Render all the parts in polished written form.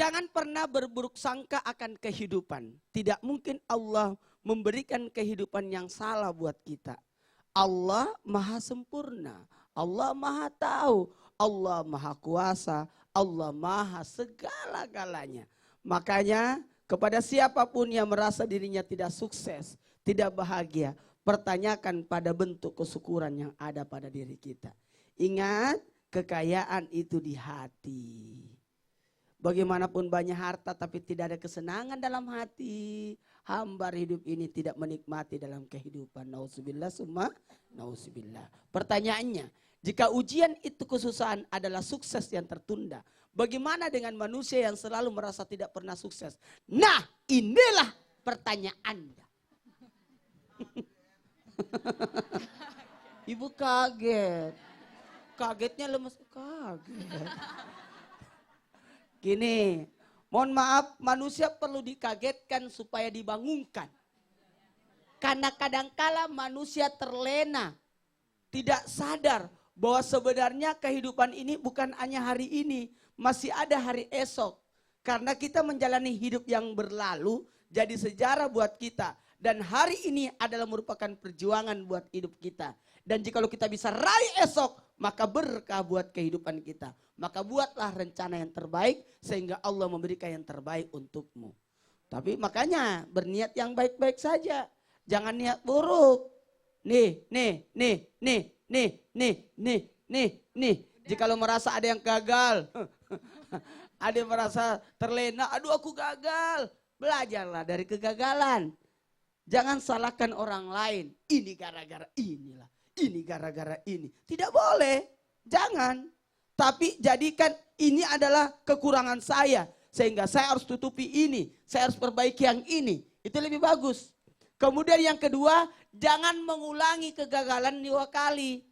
Jangan pernah berburuk sangka akan kehidupan. Tidak mungkin Allah memberikan kehidupan yang salah buat kita. Allah maha sempurna, Allah maha tahu, Allah maha kuasa, Allah maha segala-galanya. Makanya kepada siapapun yang merasa dirinya tidak sukses, tidak bahagia, pertanyakan pada bentuk kesyukuran yang ada pada diri kita. Ingat, kekayaan itu di hati. Bagaimanapun banyak harta tapi tidak ada kesenangan dalam hati, hambar hidup ini tidak menikmati dalam kehidupan. Nauzubillah summa nauzubillah. Pertanyaannya, jika ujian itu kesusahan adalah sukses yang tertunda, bagaimana dengan manusia yang selalu merasa tidak pernah sukses? Nah, inilah pertanyaannya. Ibu kaget. Kagetnya lemes, kaget. Gini, mohon maaf, manusia perlu dikagetkan supaya dibangunkan. Karena kadangkala manusia terlena, tidak sadar bahwa sebenarnya kehidupan ini bukan hanya hari ini, masih ada hari esok. Karena kita menjalani hidup yang berlalu, jadi sejarah buat kita. Dan hari ini adalah merupakan perjuangan buat hidup kita. Dan jika kita bisa raih esok, maka berkah buat kehidupan kita. Maka buatlah rencana yang terbaik sehingga Allah memberikan yang terbaik untukmu. Tapi makanya berniat yang baik-baik saja. Jangan niat buruk. Nih. Jika lo merasa ada yang gagal, ada yang merasa terlena, aduh aku gagal. Belajarlah dari kegagalan. Jangan salahkan orang lain. Ini gara-gara inilah. Ini gara-gara ini. Tidak boleh. Jangan. Tapi jadikan ini adalah kekurangan saya. Sehingga saya harus tutupi ini. Saya harus perbaiki yang ini. Itu lebih bagus. Kemudian yang kedua, jangan mengulangi kegagalan 2 kali.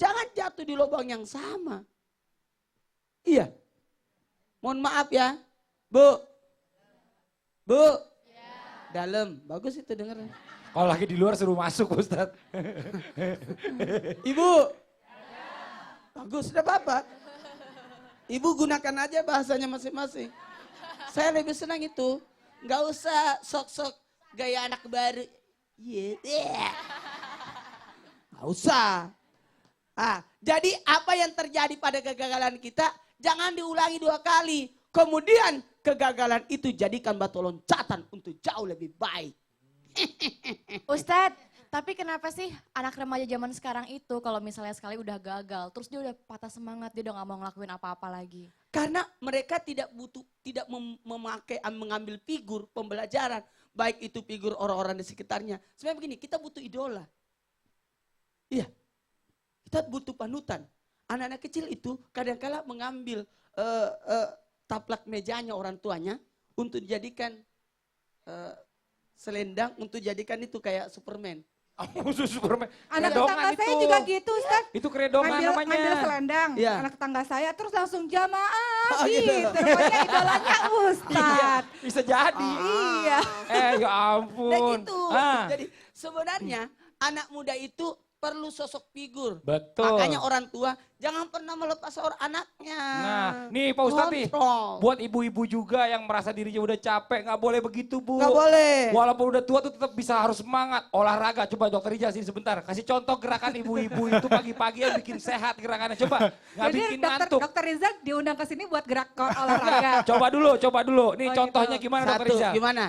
Jangan jatuh di lubang yang sama. Iya. Mohon maaf ya. Bu. Dalam. Bagus itu dengerin. Kalau lagi di luar suruh masuk Ustadz. Ibu. Bagus, tidak apa-apa. Ibu gunakan aja bahasanya masing-masing. Saya lebih senang itu. Nggak usah sok-sok gaya anak baru. Nggak usah. Jadi apa yang terjadi pada kegagalan kita, jangan diulangi 2 kali. Kemudian kegagalan itu jadikan batu loncatan untuk jauh lebih baik. Ustadz, tapi kenapa sih anak remaja zaman sekarang itu kalau misalnya sekali udah gagal, terus dia udah patah semangat, dia udah gak mau ngelakuin apa-apa lagi? Karena mereka tidak mengambil figur pembelajaran, baik itu figur orang-orang di sekitarnya. Sebenarnya begini, kita butuh idola. Iya, kita butuh panutan. Anak-anak kecil itu kadang-kala mengambil taplak mejanya orang tuanya untuk dijadikan selendang, untuk jadikan itu kayak Superman. Superman. Anak tetangga saya juga gitu Ustaz. Itu keredongan namanya. Ngambil selendang, Ya. anak tetangga saya terus langsung jamaah Gitu. gitu. Rupanya idolanya Ustaz. Bisa jadi. Iya. Ya ampun. Dan gitu. Jadi sebenarnya anak muda itu perlu sosok figur. Betul. Makanya orang tua jangan pernah melepas anaknya. Nah, nih Pak Ustadz nih, Kontrol. buat ibu-ibu juga yang merasa dirinya udah capek, nggak boleh begitu Bu. Nggak boleh. Walaupun udah tua tuh tetap bisa harus semangat, olahraga. Coba Dokter Ija sini sebentar, kasih contoh gerakan ibu-ibu itu pagi-pagi yang bikin sehat gerakannya. Coba, nggak Jadi bikin ngantuk. dokter Rizal diundang ke sini buat gerak olahraga. Coba dulu. Nih Oh, contohnya gitu. gimana Dokter Satu, Rizal? gimana?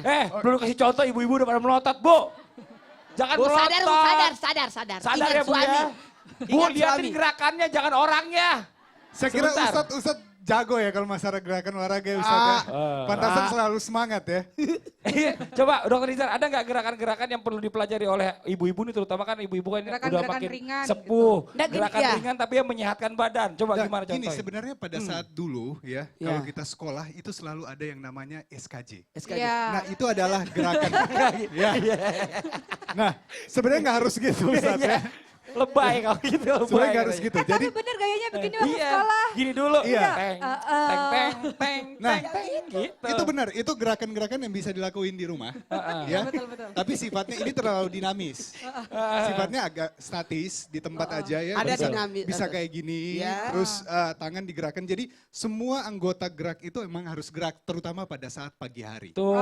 Belum kasih contoh ibu-ibu udah pada melotot Bu. Jangan Bu, melotot. sadar. Sadar Ingat ya Bu suami. ya. Bu, Ingat liatin suami. gerakannya, jangan orangnya. Saya kira Sebentar. Ustadz jago ya kalau masalah gerakan olahraga ya Ustadz ya. Pantasan selalu semangat ya. Coba Dokter Rizal, ada nggak gerakan-gerakan yang perlu dipelajari oleh ibu-ibu nih, terutama kan ibu-ibu kan udah Gerakan-gerakan makin ringan sepuh. Nggak, gini, Gerakan ya. ringan tapi yang menyehatkan badan. Coba Nah, gimana gini contohnya? sebenarnya pada saat dulu ya, Ya. kalau kita sekolah itu selalu ada yang namanya SKJ. SKJ. Iya. Nah itu adalah gerakan. ya. Nah sebenarnya nggak harus gitu Ustadz ya. Lebay kalau gitu. Sebenarnya lebay nggak harus katanya. gitu. Jadi Tapi bener gayanya begini waktu Iya, sekolah. gini dulu. Iya. Teng, Heeh. teng, teng, teng, Nah, teng, teng, gitu. itu benar, itu gerakan-gerakan yang bisa dilakuin di rumah. Ya. Betul. Tapi sifatnya ini terlalu dinamis. Sifatnya agak statis di tempat aja ya. Ada bisa, dinamis. bisa kayak gini, Ya. terus tangan digerakkan. Jadi semua anggota gerak itu emang harus gerak, terutama pada saat pagi hari. Tuh.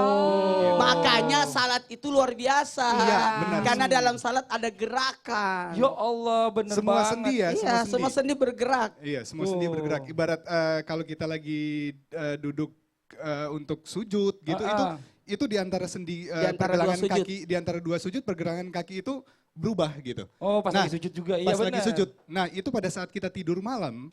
Makanya salat itu luar biasa. Iya, benar. Karena dalam salat ada gerakan. Ya Allah, bener Semua banget. sendi ya, Iya, semua sendi bergerak. Iya, semua sendi Oh. bergerak. Ibarat kalau kita lagi duduk untuk sujud gitu, itu di antara sendi Di antara dua pergelangan sujud. kaki, di antara dua sujud pergelangan kaki itu berubah gitu. Oh, pas Nah, lagi sujud juga. Iya Pas lagi bener. sujud. Nah, itu pada saat kita tidur malam,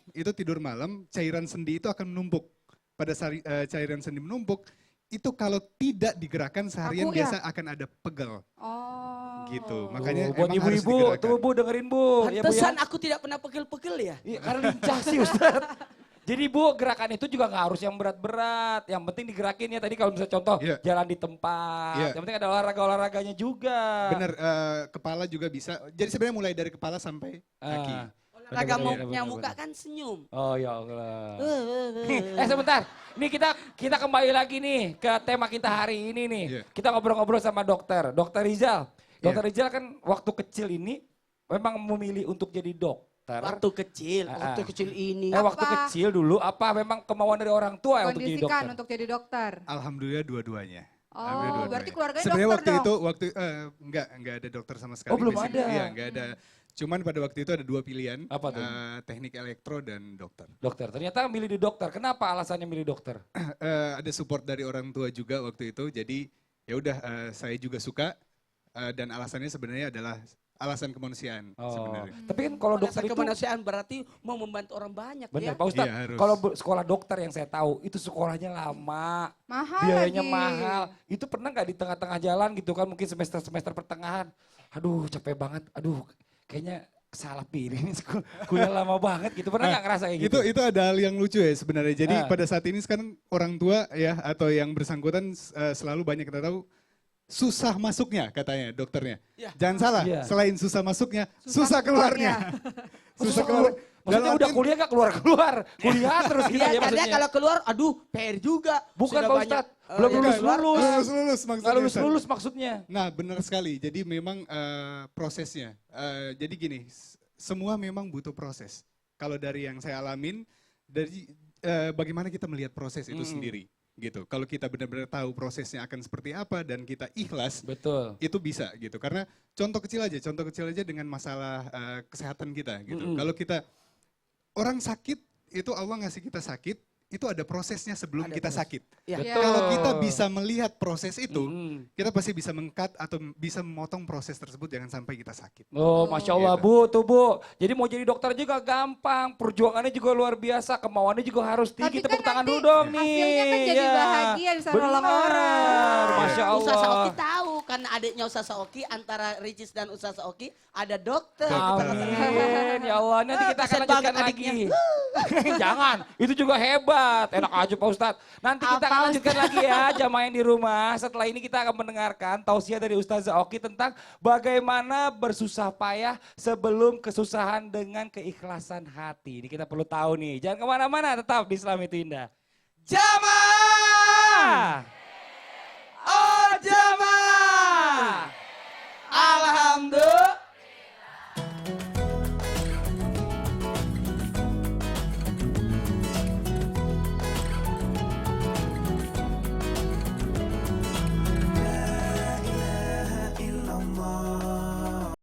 cairan sendi itu akan menumpuk. Pada saat cairan sendi menumpuk, itu kalau tidak digerakkan seharian Kaku ya? biasa akan ada pegel Oh. gitu. Tuh, Makanya buat emang harus ibu-ibu, digerakkan. tuh Bu dengerin Bu. Ya, Bu, ya. Pantesan aku tidak pernah pegel-pegel ya. Iya, karena lincah sih Ustaz. Jadi Bu, gerakan itu juga nggak harus yang berat-berat. Yang penting digerakin ya. Tadi kalau misalnya contoh, Iya. jalan di tempat. Iya. Yang penting ada olahraga-olahraganya juga. Bener, kepala juga bisa. Jadi sebenarnya mulai dari kepala sampai kaki. Ah. Olahraga Bener, muknya bener, muka bener. kan senyum. Oh ya Allah. Sebentar. Nih kita kembali lagi nih ke tema kita hari ini nih. Iya. Kita ngobrol-ngobrol sama dokter. Dokter Rizal. Dokter Iya. Rizal kan waktu kecil ini memang memilih untuk jadi dokter. Waktu kecil, Ah, waktu kecil ini. Waktu Apa? kecil dulu apa memang kemauan dari orang tua ya untuk jadi Kondisikan dokter? untuk jadi dokter. Alhamdulillah dua-duanya. Oh, Alhamdulillah berarti dua-duanya. keluarganya Sebenarnya dokter waktu dong. itu enggak ada dokter sama sekali. Oh, belum basically. ada. Iya, enggak ada. Cuman pada waktu itu ada dua pilihan. Apa tuh? Teknik elektro dan dokter. Dokter. Ternyata milih di dokter. Kenapa alasannya milih dokter? Ada support dari orang tua juga waktu itu. Jadi ya udah saya juga suka dan alasannya sebenarnya adalah alasan kemanusiaan sebenarnya. Tapi kan kalau dokter Alasan itu kemanusiaan berarti mau membantu orang banyak benar ya. Pak Ustadz. Iya, harus. Kalau sekolah dokter yang saya tahu itu sekolahnya lama, Mahal biayanya lagi. mahal. Itu pernah nggak di tengah-tengah jalan gitu kan mungkin semester pertengahan. Aduh capek banget. Aduh kayaknya salah pilih ini kuliah lama banget gitu. Pernah nggak ngerasa kayak gitu? Itu ada hal yang lucu ya sebenarnya. Jadi Ah. pada saat ini sekarang orang tua ya atau yang bersangkutan selalu banyak kita tahu susah masuknya katanya dokternya. Ya. Jangan salah, Iya. selain susah masuknya, susah keluarnya. susah keluar. Maksudnya Dalam udah artian- kuliah gak keluar-keluar. Kuliah terus gitu Iya, ya karena maksudnya. kalau keluar, aduh PR juga. Bukan Sudah Pak banyak, Ustadz, belum yang lulus-lulus. keluar. Lulus maksudnya. Nggak Ustaz. lulus maksudnya. Nah benar sekali, jadi memang prosesnya. Jadi gini, semua memang butuh proses. Kalau dari yang saya alamin, dari bagaimana kita melihat proses itu sendiri. Gitu. Kalau kita benar-benar tahu prosesnya akan seperti apa dan kita ikhlas, Betul. itu bisa gitu. Karena contoh kecil aja dengan masalah kesehatan kita gitu. Kalau kita orang sakit, itu Allah ngasih kita sakit, itu ada prosesnya sebelum Ada kita proses. sakit. Ya. Betul. Kalau kita bisa melihat proses itu, Mm-mm. kita pasti bisa meng-cut atau bisa memotong proses tersebut jangan sampai kita sakit. Oh, Masya Allah Gitu. Bu, tuh Bu. Jadi mau jadi dokter juga gampang, perjuangannya juga luar biasa, kemauannya juga harus tinggi. Tapi Tepuk kan tangan nanti dulu dong nih. hasilnya kan jadi Ya. bahagia, bisa nolong Benar. orang. Masya Ustaz Oki Allah. tahu karena adiknya Ustaz Oki antara Ricis dan Ustaz Oki ada dokter. Amin, ya Allah. Nanti kita akan Kasian lanjutkan banget lagi. adiknya. Jangan, itu juga hebat. Enak aja Pak Ustadz. Nanti kita akan lanjutkan lagi ya jamaah yang di rumah. Setelah ini kita akan mendengarkan tausiah dari Ustazah Oki tentang bagaimana bersusah payah sebelum kesusahan dengan keikhlasan hati. Ini kita perlu tahu nih. Jangan kemana-mana, tetap di Islam itu Indah. Jamaah! Oh jamaah! Alhamdulillah.